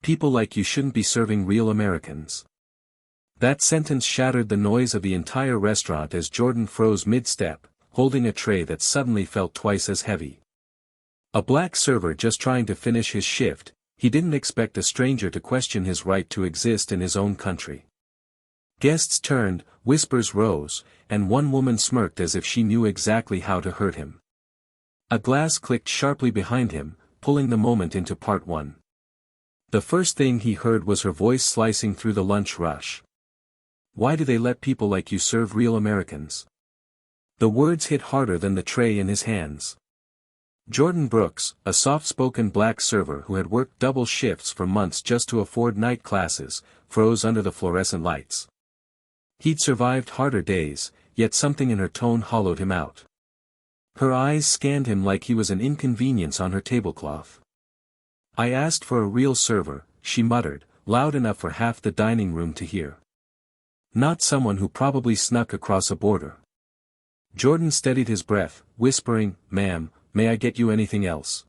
People like you shouldn't be serving real Americans. That sentence shattered the noise of the entire restaurant as Jordan froze mid-step, holding a tray that suddenly felt twice as heavy. A black server just trying to finish his shift, he didn't expect a stranger to question his right to exist in his own country. Guests turned, whispers rose, and one woman smirked as if she knew exactly how to hurt him. A glass clicked sharply behind him, pulling the moment into part one. The first thing he heard was her voice slicing through the lunch rush. Why do they let people like you serve real Americans? The words hit harder than the tray in his hands. Jordan Brooks, a soft-spoken black server who had worked double shifts for months just to afford night classes, froze under the fluorescent lights. He'd survived harder days, yet something in her tone hollowed him out. Her eyes scanned him like he was an inconvenience on her tablecloth. I asked for a real server, she muttered, loud enough for half the dining room to hear. Not someone who probably snuck across a border. Jordan steadied his breath, whispering, "Ma'am, may I get you anything else?"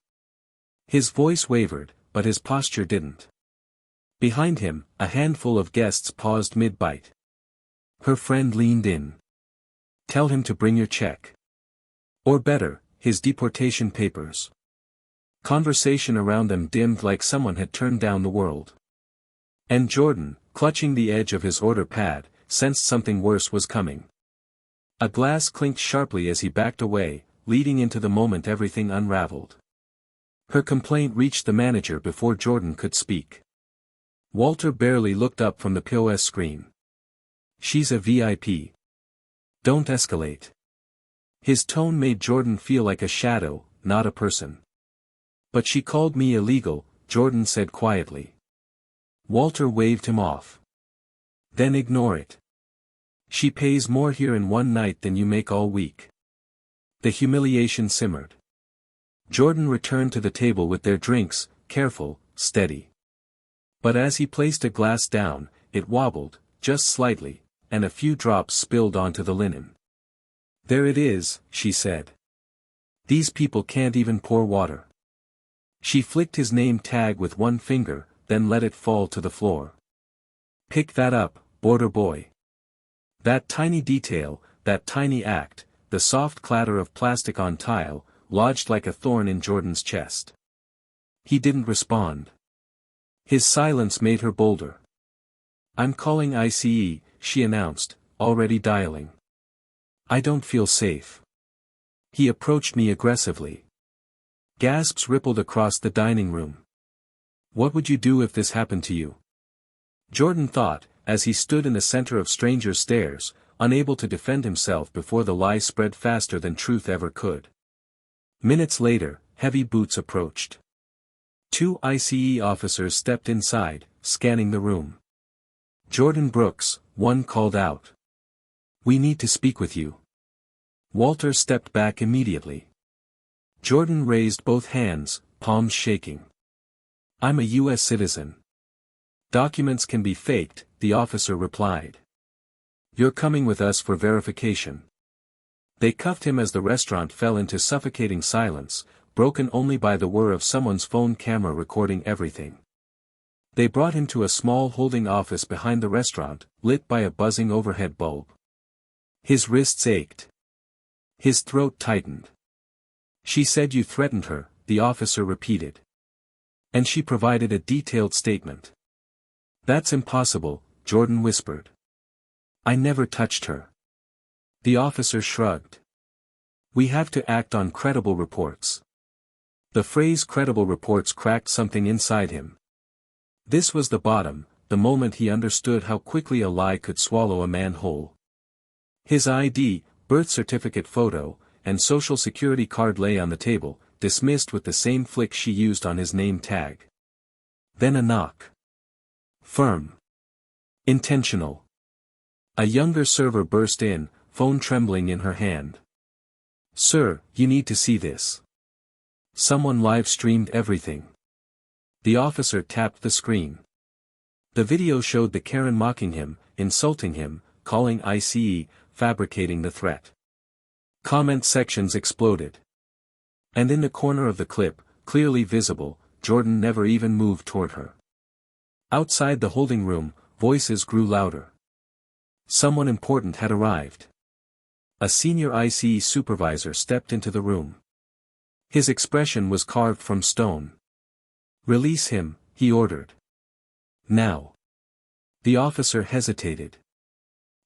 His voice wavered, but his posture didn't. Behind him, a handful of guests paused mid-bite. Her friend leaned in. "Tell him to bring your check. Or better, his deportation papers." Conversation around them dimmed like someone had turned down the world. And Jordan, clutching the edge of his order pad, sensed something worse was coming. A glass clinked sharply as he backed away, leading into the moment everything unraveled. Her complaint reached the manager before Jordan could speak. Walter barely looked up from the POS screen. "She's a VIP. Don't escalate." His tone made Jordan feel like a shadow, not a person. "But she called me illegal," Jordan said quietly. Walter waved him off. "Then ignore it. She pays more here in one night than you make all week." The humiliation simmered. Jordan returned to the table with their drinks, careful, steady. But as he placed a glass down, it wobbled, just slightly, and a few drops spilled onto the linen. "There it is," she said. "These people can't even pour water." She flicked his name tag with one finger, then let it fall to the floor. "Pick that up, border boy." That tiny detail, that tiny act, the soft clatter of plastic on tile, lodged like a thorn in Jordan's chest. He didn't respond. His silence made her bolder. "I'm calling ICE, she announced, already dialing. "I don't feel safe." He approached me aggressively. Gasps rippled across the dining room. "What would you do if this happened to you?" Jordan thought, as he stood in the center of strangers' stares, unable to defend himself before the lie spread faster than truth ever could. Minutes later, heavy boots approached. 2 ICE officers stepped inside, scanning the room. "Jordan Brooks," one called out. "We need to speak with you." Walter stepped back immediately. Jordan raised both hands, palms shaking. "I'm a U.S. citizen. Documents can be faked," the officer replied. "You're coming with us for verification." They cuffed him as the restaurant fell into suffocating silence, broken only by the whir of someone's phone camera recording everything. They brought him to a small holding office behind the restaurant, lit by a buzzing overhead bulb. His wrists ached. His throat tightened. "She said you threatened her," the officer repeated. "And she provided a detailed statement." "That's impossible," Jordan whispered. "I never touched her." The officer shrugged. "We have to act on credible reports." The phrase credible reports cracked something inside him. This was the bottom, the moment he understood how quickly a lie could swallow a man whole. His ID, birth certificate photo, and social security card lay on the table, dismissed with the same flick she used on his name tag. Then a knock. Firm. Intentional. A younger server burst in, phone trembling in her hand. "Sir, you need to see this." Someone live-streamed everything. The officer tapped the screen. The video showed the Karen mocking him, insulting him, calling ICE, fabricating the threat. Comment sections exploded. And in the corner of the clip, clearly visible, Jordan never even moved toward her. Outside the holding room, voices grew louder. Someone important had arrived. A senior ICE supervisor stepped into the room. His expression was carved from stone. "Release him," he ordered. "Now." The officer hesitated.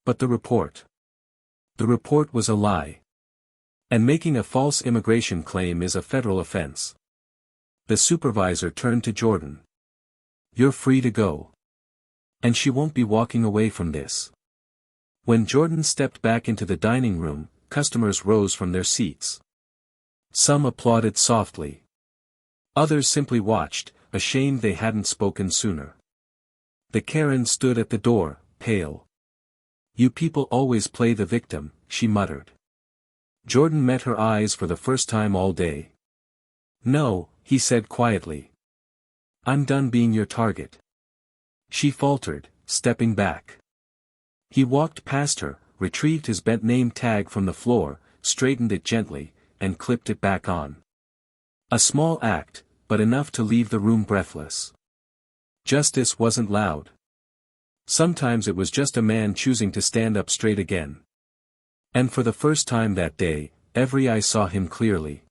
But the report. The report was a lie. And making a false immigration claim is a federal offense. The supervisor turned to Jordan. "You're free to go. And she won't be walking away from this." When Jordan stepped back into the dining room, customers rose from their seats. Some applauded softly. Others simply watched, ashamed they hadn't spoken sooner. The Karen stood at the door, pale. "You people always play the victim," she muttered. Jordan met her eyes for the first time all day. "No," he said quietly. "I'm done being your target." She faltered, stepping back. He walked past her, retrieved his bent name tag from the floor, straightened it gently, and clipped it back on. A small act, but enough to leave the room breathless. Justice wasn't loud. Sometimes it was just a man choosing to stand up straight again. And for the first time that day, every eye saw him clearly.